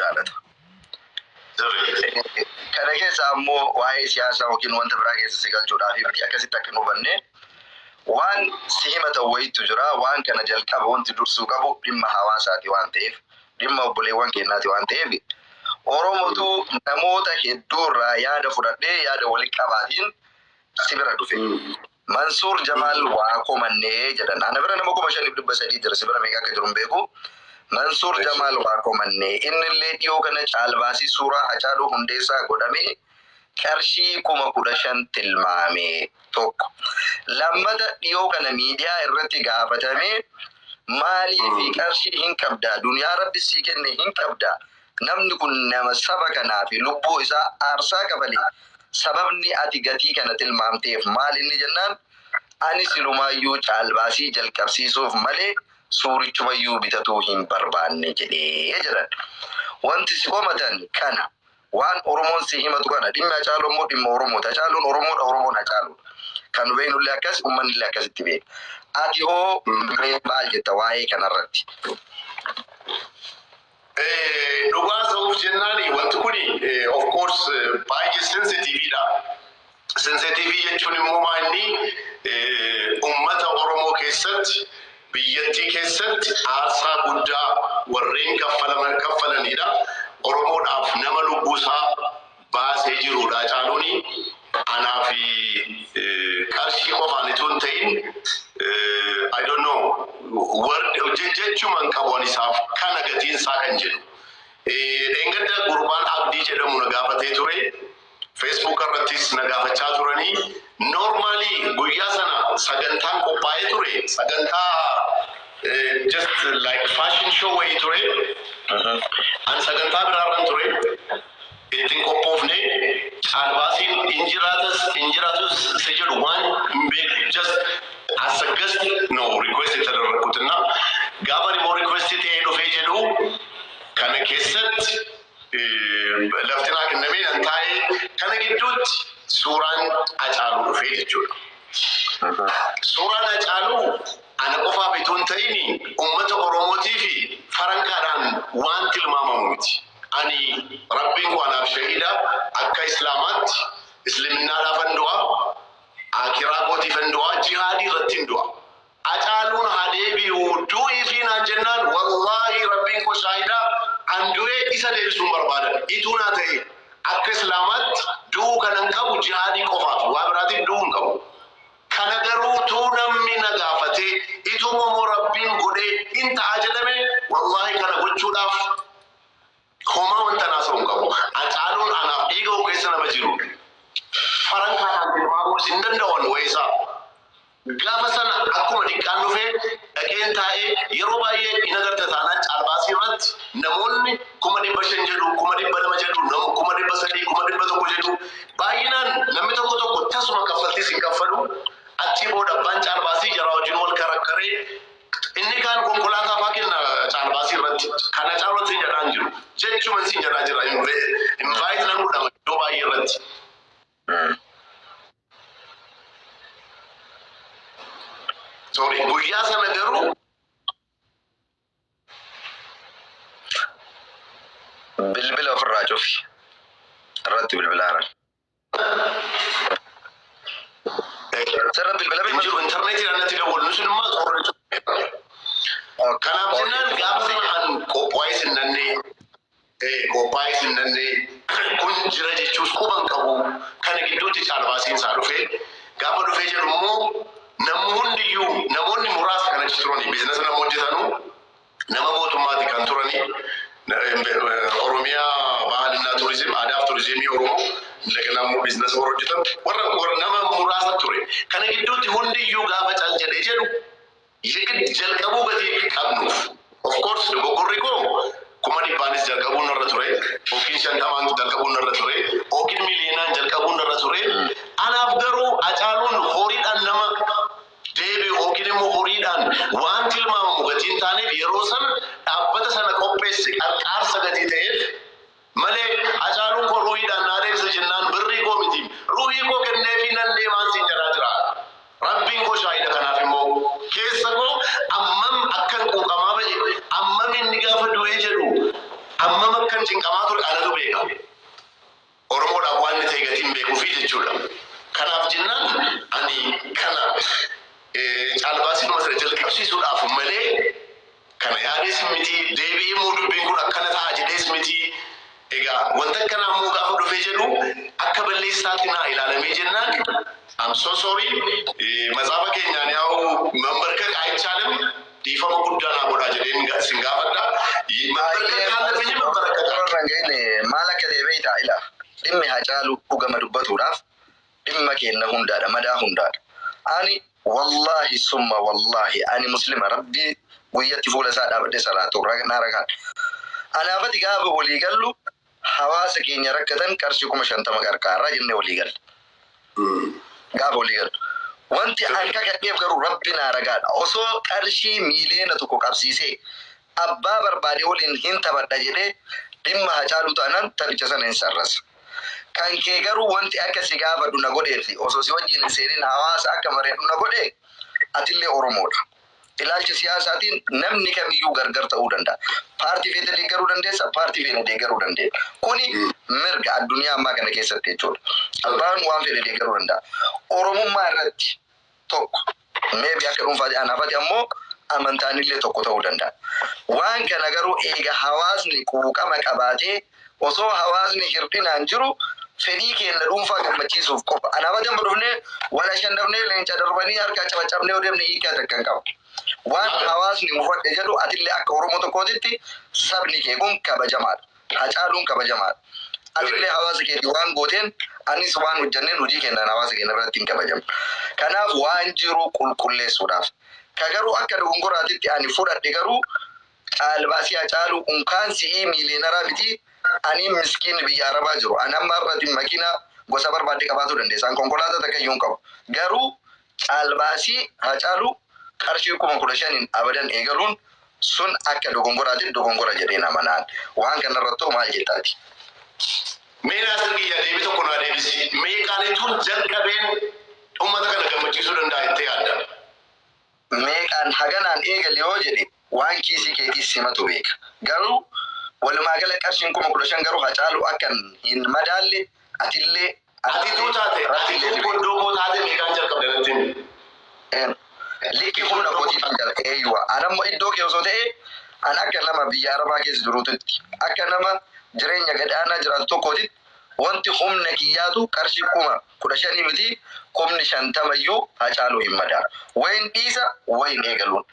jaalata. Kana keessa ammoo waa'ee siyaasaa yookiin wanta biraa keessa si galchuudhaaf miti akkasitti akka nu hubanne waan si himatan wayiitu jira. Waan kana jalqaba wanti dursuu qabu dhimma hawaasaati waan ta'eef, dhimma obboleewwan keenyaati waan ta'eef Oromootu namoota hedduurraa yaada fudhadhee yaada walitti qabaatiin si bira dhufe. Mansuur Jamaal waa komannee jedhan. Ana bira nama 5,300 jira, si bira meeqa akka jiru hin beeku. Mansuur Jamaal waa komannee innillee dhiyoo kana caalbaasii suuraa Hacaaluu Hundeessaa godhamee qarshii 15,000 tilmaame tokko. Lammata dhiyoo kana miidiyaa irratti gaafatamee maaliif qarshii hin qabdaa? Duniyaa Rabbi sii kenne hin qabdaa? Namni kun nama saba kanaaf lubbuu isaa aarsaa kafalee. Sababni ati gatii kana tilmaamteef maal inni jennaan? Ani silumaayyuu caalbaasii jalqabsiisuuf malee suurichumayyuu bitatuu hin barbaanne jedhee jedhan. Wanti si komatan kana waan Oromoon si himatu kana dhimma Hacaaluu immoo dhimma Oromoota. Hacaaluun Oromoodha, Oromoon Hacaaluudha. Kan beeknullee akkas, uummanillee akkasitti beeka. Ati hoo maal jetta waa'ee kanarratti? Dhugaa ta'uuf jennaani wanti kuni of course baay'ee sensitiiviidha. Sensitiivii jechuun immoo maalni uummata Oromoo keessatti biyyattii keessatti aarsaa guddaa warreen kaffalanidha. Oromoodhaaf nama lubbuusaa baasee jirudha Hacaaluuni. Anaaf qarshii qofaan itoo hin ta'in I don't know jechuman qabuun isaaf kana gatiinsaa kan jedhu. Engadda gurbaan Abdii jedhamu na gaafatee ture. Facebook irrattis na gaafachaa turanii. Normally guyyaa sana sagantaan qophaa'ee ture. Sagantaa just like fashion show wayii ture. An sagantaa biraarran ture. Ittiin qophoofne caalbaasiin injiraatus si jedhu waan just as a guest no request tadarakkuትና gaafa immoo request ta'ee dhufee jedhu kana keessatti laftinaa kennamee nan taa'ee kana gidduutti suuraan Hacaaluu dhufee jechuudha. Suuraan Hacaaluu ana qofaaf itoo hin ta'in uummata Oromootii fi farankaadhaan waan tilmaamamu miti. Ani Rabbiin koo anaaf shahida akka Islaamaatti Islaminaadhaaf hin du'a, akiraa kootiif hin du'a, jihaadii irratti hin du'a. Hacaaluun haa deebi'u du'ii fi naan jennaan wallaahi Rabbiin koo shahida an du'ee isa deebisuun barbaadan. Ituu naa ta'e akka Islaamaatti du'uu kan hin qabu jihaadii qofaaf waa biraatiif du'uu hin qabu. Kana garuu tuu namni na gaafatee ituu immoo Rabbiin godhee hin ta'a jedhame wallaahi kana gochuudhaaf homaa wanta naasa'uun qabu. Hacaaluun anaaf dhiiga keessa nama jiru. Farankaadhaan tilmaamuu hin danda'an wayisaa. Gaafa sana akkuma dhiqqaan dhufee dhaqeen taa'ee yeroo baay'ee hin agarta taanaan caalbaasii irratti namoonni 500 jedhu, 200 jedhu, 300, 100 jedhu baay'inaan namni tokko tasuma kaffaltiis hin kaffalu. Achi booda abbaan caalbaasii jara wajjin wal karakkaree inni kaan konkolaataa fa'aa kenna caalbaasii irratti. Kana caalatti hin jedhaan jiru. Jechuun siin jedhaa jira. Invite nan godhama iddoo baay'ee irratti. Sorry, guyyaa sana garuu bilbila ofirraa cufi. Irratti bilbilaaran. Sirratti bilbila hin jiru intarneetii irratti dawwalnu sun immoo xorre cufi. Kanaaf jennaan gaafa sana an qophaa'ee sinnannee kun jira jechuus quban qabu kana gidduutti caalbaasiin isaa dhufee gaafa dhufee jedhu immoo namoonni muraasa kan achi turanii biizinasa nama hojjetanu nama mootummaati kan turanii Oromiyaa Bahaልና Turizim Aadaaf Turizimii Oromoo namoo biizinasa warra hojjetan warra nama muraasa ture. Kana gidduutti hundiyyuu gaafa cal jedhee jedhu jalqabuu gatii qabnuuf of course dogoggorri koo 100 jalqabuun irra ture yookiin 50 jalqabuun irra ture yookiin miliyoonaan jalqabuun irra ture. Anaaf garuu Hacaaluun horiidhaan nama deebi'u yookiin immoo horiidhaan waan tilmaamamu gatiin taaneef yeroo sana dhaabbata sana qopheesse qarqaarsa gatii ta'eef malee Hacaaluun koo ruuhiidhaan naa deebisa jennaan birrii koo miti. Ruuhii koo kenneefii nan deemaan siin jedhaa jira. Rabbiin koo shaahida kanaaf immoo keessa koo ammam akkan quuqamaa ba'e ammam inni gaafa du'ee jedhu hammam akkan cinqamaa ture anatu beeka. Oromoodhaaf waan inni ta'e gatiin beekuufi jechuudha. Kanaaf jennaan ani kana caalbaasii dhuma sana jalqabsiisuudhaaf malee kana yaadees miti deebi'ee immoo dubbiin kun akkana ta'a jedhees miti. Egaa wanta akkanaa immoo gaafa dhufee jedhu akka balleessaatti naa ilaalamee jennaan I'm so sorry. Mazaafa keenyaan yaa'u mambarka qaayichaan dhiifama guddaa naa godhaa jedheen sin gaafadha. Mambarka kaan lafa jedhu mambarka maal akka ta'e beektaa ilaa dhimmi Hacaaluu dhugama dubbatuudhaaf dhimma kenna hundaadha madaa hundaadha. Ani wallahi summa wallahi ani muslima rabbii guyyatti fuula isaa dhaabadhee salaatu naa ragaan. Anaafati gaafa walii gallu hawaasa keenya rakkatan qarshii 50 qarqaarraa jennee walii galle. Gaafa walii gallu. Wanti akka kadheef garuu rabbi naa ragaadha. Osoo qarshii miiliyoona tokko qabsiisee abbaa barbaade waliin hin taphadha jedhee dhimma Hacaaluu taanaan taphicha sana hin sarrasa. Kan kee garuu wanti akka si gaafadhu na godheefi osoo si wajjin hin seenin hawaasa akka mareedhu na godhee atillee Oromoodha. Ilaalcha siyaasaatiin namni kamiyyuu gargar ta'uu danda'a. Paartii feete deeggaruu dandeessa, paartii feene deeggaruu dandeenya. Kuni mirga addunyaa ammaa kana keessatti jechuudha. Abbaan waan fedhe deeggaruu danda'a. Oromummaa irratti tokko meebi akka dhuunfaati anaafati ammoo amantaanillee tokko ta'uu danda'a. Waan kana garuu eega hawaasni quuqama qabaatee osoo hawaasni hirdhinaan jiru fedhii keenya dhuunfaa gammachiisuuf qofa. Anaafati amma dhufnee wala shandafnee leenca darbanii harka cabacabnee odeemne hiikaa takkan qaba. Waan hawaasni mufadhe jedhu atillee akka Oromoo tokkootitti sabni kee kun kabajamaadha. Hacaaluun kabajamaadha. Atillee hawaasa keetii waan gooteen anis waan hojjanneen hojii keenyaan hawaasa keenya biratti hin kabajamu. Kanaaf waan jiru qulqulleessuudhaaf. Ka garuu akka dogongoraatitti ani fudhadhe garuu caalbaasii Hacaaluu unkaan si'ii miiliyoneraa miti ani miskiin biyya Arabaa jiru. Ani amma irratti makiinaa gosa barbaadde qabaachuu dandeessa. Konkolaataa takka iyyuu hin qabu. Garuu caalbaasii Hacaaluu qarshii 15,000 abadan eegaluun sun akka dogongoraatti dogongora jedheen amanaan. Waan kanarratti maal jettaati? Meeraa sirgiyyaa deebii tokko naa deebisi. Meeqaanituun jalqabeen uummata kana gammachiisuu danda'a itti yaadda? Meeqaan haganaan eegali yoo jedhe waan kiisii keetii simatu beeka. Garuu walumaa gala qarshiin 15,000 garuu Hacaaluu akkan hin madaalle atillee atituu taate atituu gondoo taate meeqaan jalqabde irratti? Likki humna kootiitiin jalqabee eeyyuwa. Anammoo iddoo kee osoo ta'e an akka nama biyya Arabaa keessa jiruutti akka nama jireenya gadaanaa jiraatu tokkootitti wanti humna kiyyaatu qarshii 15,000 miti 50,000 iyyuu Hacaaluu hin madaalu. Wayin dhiisa wayin eegaluun.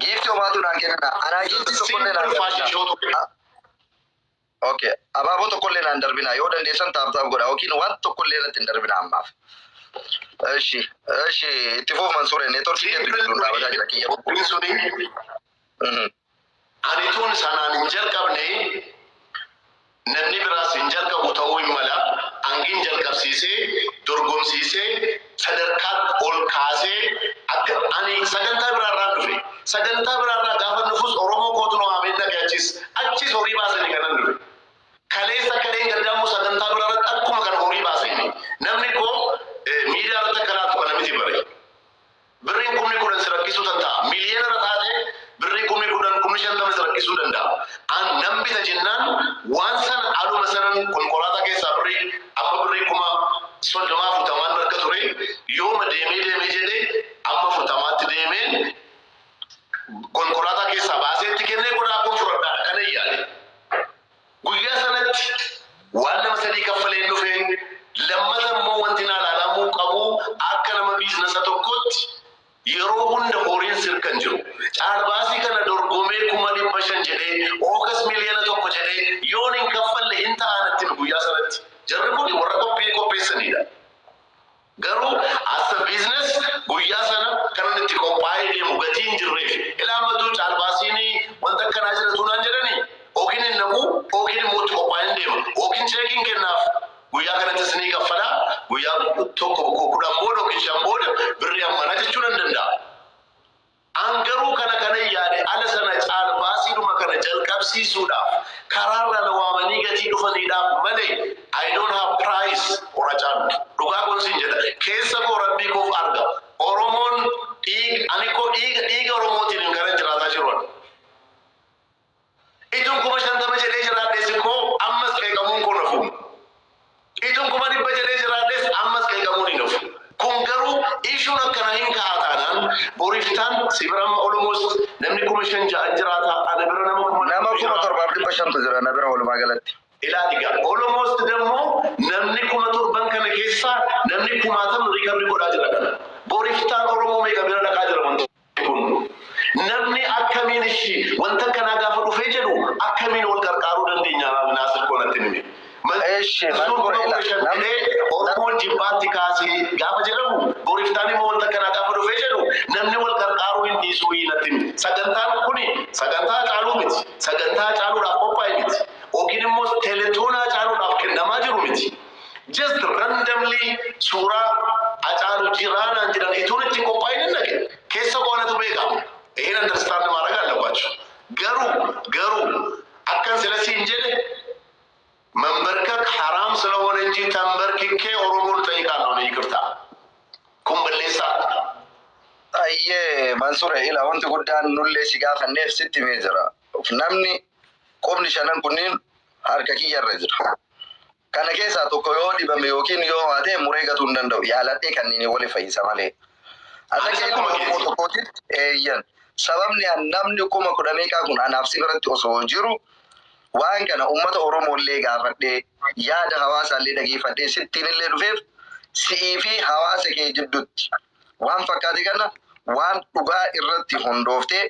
Giifti homaatu naan kenna. Anaa giifti tokkollee naan darbina. Okay. Abaaboo tokkollee naan darbina. Yoo dandeessan taaptaaf godha. Yookiin waan tokkollee irratti hin darbina ammaaf. Eshi itti fuuf Mansuure neetworkii keetti gidduu dhaabataa jira kiyya. Anituun sanaan hin jalqabne namni biraas hin jalqabu ta'uu hin mala. Hangiin jalqabsiisee dorgomsiisee sadarkaa ol kaasee akka ani sagantaa biraarraa dhufe. Sagantaa biraarraa gaafa dhufus Oromoo kootu nu haamee achis horii baasanii kanan dhufe. Kaleessa kaleen gaddaamuu sagantaa biraarratti akkuma kan horii baasanii. Namni koo miidiyaa irratti akkanaatu kana miti bare. Birriin 10,000 si rakkisuu danda'a. Miliyoona taate birrii 10,000 50 si rakkisuu danda'a. An nan bita jennaan waan sana aluma sanan konkolaataa keessaa birrii amma birrii 30,000 harka ture yooma deemee jedhee amma 40,000 deemeen konkolaataa keessaa baaseetti kennee godhaa kun fudhadhaadha kana yaade. Guyyaa sanatti waan nama sadii kaffaleen dhufeen lammata immoo wanti naa ilaalamuu qabu akka nama biizinasa tokkotti yeroo hunda horiin sirkan jiru. Caalbaasii kana dorgomee 500,000 jedhee ookas miliyoona 1 jedhee yoon hin kaffalle hin ta'anatti guyyaa sanatti. Jarri kun warra qopheessanidha. Garuu as a business guyyaa sana kan itti qophaa'ee deemu gatii hin jirreef ilaamatu caalbaasiin wanta akkanaa jira tunaan jedhanii ookiin hin naqu ookiin immoo itti qophaa'ee deema ookiin cheekiin kennaaf guyyaa kanatti isinii kaffalaa guyyaa tokko 10 booda ookiin 5 booda birrii ammanaa jechuun hin danda'a. Angaruu kana yaade ala sana caalbaasiidhuma kana jalqabsiisuudhaaf karaarra waamanii gatii dhufaniidhaaf malee I keessa koo rabbii koof arga oromoon dhiiga oromootiin hin garan jiraataa jiru. Itun kuma shantama jedhee jiraadhees koo ammas qeeqamuun koo nafu. Itun kuma dhibba jedhee jiraadhees ammas qeeqamuun hin nafu. Kun garuu ishuun akkana hin kaa'ataanaan boriftaan sibiram almost namni kuma shan ja'an jiraata ana bira nama kuma torbaaf dhibba shantu jira na bira walumaa galatti. Ilaatiga almost demmo namni kuma torban kana keessa namni kumaatam riikabri godhaa jira kana. Boriftaan Oromoo meeqa bira dhaqaa jira wanti kun. Namni akkamiin ishi wanta kana gaafa dhufee jedhu akkamiin wal qarqaaruu dandeenya naasir koonatti nimi. Oromoon jibbaatti kaasee gaafa jedhamu boriftaan immoo wanta kana gaafa dhufee jedhu namni wal qarqaaruu hin dhiisuu hiinatti himi. Sagantaan kuni sagantaa caaluu miti. Sagantaa caaluudhaaf qophaa'e miti. Yookiin immoo teeletoonaa caaluudhaaf kennamaa jiru miti. Just randomly suuraa acaalu jiraanaan jedhan ituun itti qophaa'in hin dhaqe. Keessa qoonatu beekama. Hin understand maaraga allabachu. Garuu akkan silasiin jedhe መንበርከክ ሐራም ስለሆነ እንጂ ተንበርክኬ ኦሮሞን ጠይቃለሁ ነው ይቅርታ ኩምበሌሳ አየ ማንሱር ኢላ ወንት ጉዳን ኑሌ ሲጋፈኔፍ ሲት ሜጀራ namni qobni shanan kunniin harka kiyyarra jira. Kana keessaa tokko yoo dhibame yookiin yoo haate muree gatuu hin danda'u yaaladhee kanneen wali fayyisa malee. Akka tokkootitti eeyyan sababni namni kuma kudha meeqaa kun anaaf sirratti osoo jiru waan kana ummata Oromoo illee gaafadhee yaada hawaasa illee dhageeffadhee sittiin illee dhufeef si'ii fi hawaasa kee jidduutti waan fakkaate kana waan dhugaa irratti hundooftee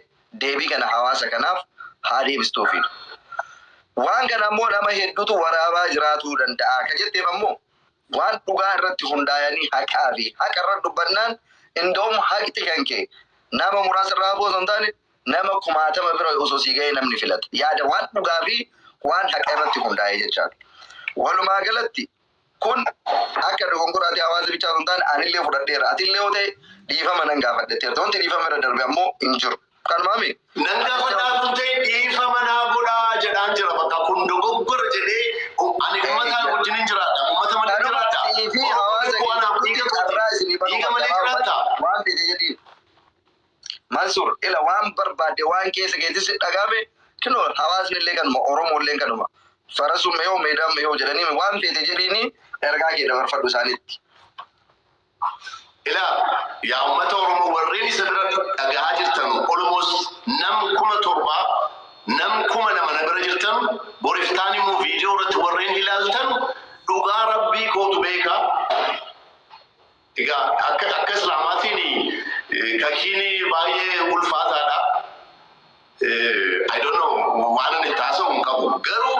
deebii kana hawaasa kanaaf haa deebistuufi. Waan kana immoo nama hedduutu waraabaa jiraatuu danda'a. Akka jetteef ammoo waan dhugaa irratti hundaa'anii haqaa fi haqa irra dubbannaan indoom haqti kan kee nama muraasa irraa boosoo hin taane nama kumaatama bira osoo sii ga'ee namni filata. Yaada waan dhugaa fi waan haqa irratti hundaa'e jechaadha. Walumaa galatti kun akka dogongoraati hawaasa bichaa osoo hin taane anillee fudhadheera. Atillee yoo ta'e dhiifama nan gaafadheera. Wanti dhiifama irra darbe ammoo hin jiru. Kanumaami. Nan gaafadhaa kun ta'e dhiifama naa godhaa jedhaan jira bakka kun dogoggora jedhee ani uummataan wajjin hin jiraadha. Uummata malee jiraadha. Fi hawaasa dhiiga malee jiraadha. Waan fedhe jedhiin. Mansur ila waan barbaade waan keessa geessis dhagaame kino hawaasni illee kanuma Oromoo illee kanuma farasuma yoo meedaan yoo jedhanii waan fedhe jedhiini ergaa kee dabarfadhu isaaniitti. Ila yaa uummata Oromoo warreen isa bira dhagaa jirtan almost nam kuma torba nam kuma nama bira jirtan boriftaan immoo viidiyoo irratti warreen ilaaltan dhugaa rabbii kootu beeka. Egaa akka islaamaatiin kakiini baay'ee ulfaataadha. I don't know waan inni taasisa hin qabu. Garuu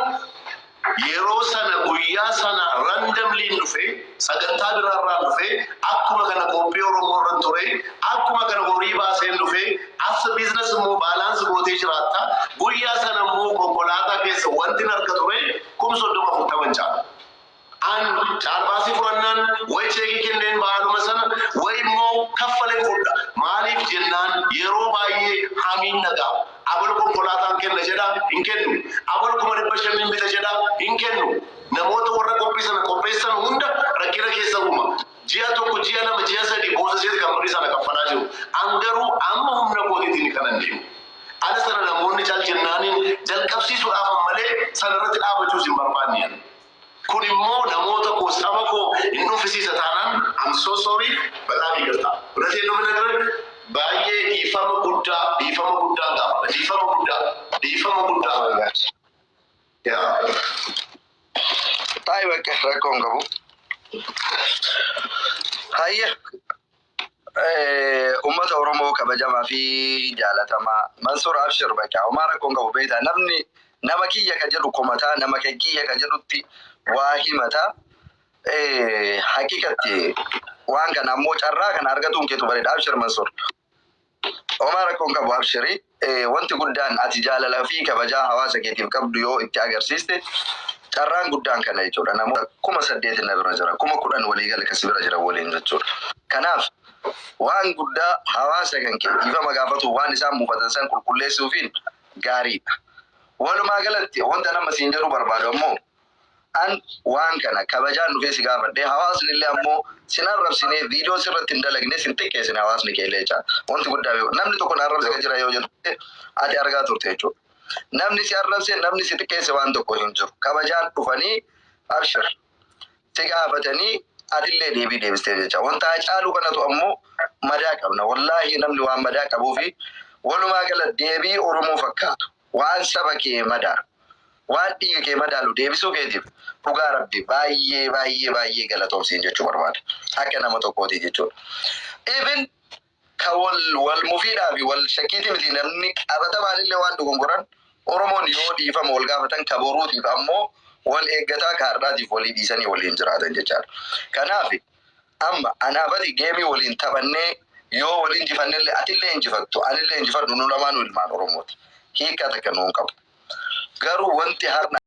yeroo sana guyyaa sana randomly dhufe sagantaa biraarraa dhufe akkuma kana qophii Oromoo irra ture akkuma kana horii baaseen dhufe as business immoo balance gootee jiraatta. Guyyaa sana immoo konkolaataa keessa wanti harka ture 3040 caala. An caalbaasii furannaan way cheekii kenneen ba'aaluma sana way immoo kaffaleen fudha. Maaliif jennaan yeroo baay'ee hamiin nagaa. Abal konkolaataan kenna jedha hin kennu. Abal 500 bita jedha hin kennu. Namoota warra qopheessan hunda rakkina keessa uuma. Ji'a tokko ji'a lama ji'a sadii booda seeti kan birrii sana kaffalaa jiru. An garuu amma humna kootiitiin kanan deemu. Ala sana namoonni caal jennaaniin jalqabsiisuudhaaf malee sanarratti dhaabachuus hin barbaanne. Kun immoo namoota koo saba koo hin dhuffisiisa taanaan I'm so sorry በጣም ይቅርታ. እውነቴን ነው የምነግርህ baay'ee dhiifama guddaa gaafata. Dhiifama guddaa. Taa'ee bakka rakkoon qabu. Hayya ummata Oromoo kabajamaa fi jaalatamaa Mansuur Abshir bakka homaa rakkoon qabu beektaa namni nama kiyya ka jedhu komataa nama kiyya ka jedhutti waa himataa hakikatti waan kana ammoo carraa kana argatuun keetu bareeda. Abshir Mansuur homaa rakkoon qabu Abshiri wanti guddaan ati jaalalaa fi kabajaa hawaasa keetiif qabdu yoo itti agarsiiste carraan guddaan kana jechuudha. Namoota 8,000 na bira jira 10,000 waliigala kasi bira jira waliin jechuudha. Kanaaf waan guddaa hawaasa kan kee ifama gaafatu waan isaan buufatan san qulqulleessuufiin gaariidha. Walumaa galatti wanta nama siin jedhu barbaadu ammoo an waan kana kabajaan dhufee si gaafadhee hawaasni illee ammoo sin arrabsinee viidiyoo sirratti hin dalagne sin xiqqeessine hawaasni keellee jecha wanti guddaa namni tokko na arrabsee jira yoo jette ati argaa turte jechuudha. Namni si arrabsee namni si xiqqeesse waan tokko hin jiru. Kabajaan dhufanii abshir si gaafatanii atillee deebii deebistee jecha wanta caalu kanatu ammoo madaa qabna. Wallaahi namni waan madaa qabuu fi walumaa gala deebii Oromoo fakkaatu waan saba kee madaa waan dhiiga kee madaalu deebisuu keetiif dhugaa rabbi baay'ee galatoomsiin jechuu barbaada. Akka nama tokkooti jechuudha. Even ka wal mufiidhaa fi wal shakkiiti miti namni qabatamaan illee waan dogongoran Oromoon yoo dhiifama wal gaafatan ka boruutiif ammoo wal eeggataa kaardhaatiif walii dhiisanii waliin jiraatan jechaadha. Kanaaf amma anaafati geemii waliin taphannee yoo waliin injifannellee atillee injifattu anillee injifadhu nu lamaanuu ilmaan Oromooti. Hiika takka nuun qabu. Garuu wanti har'a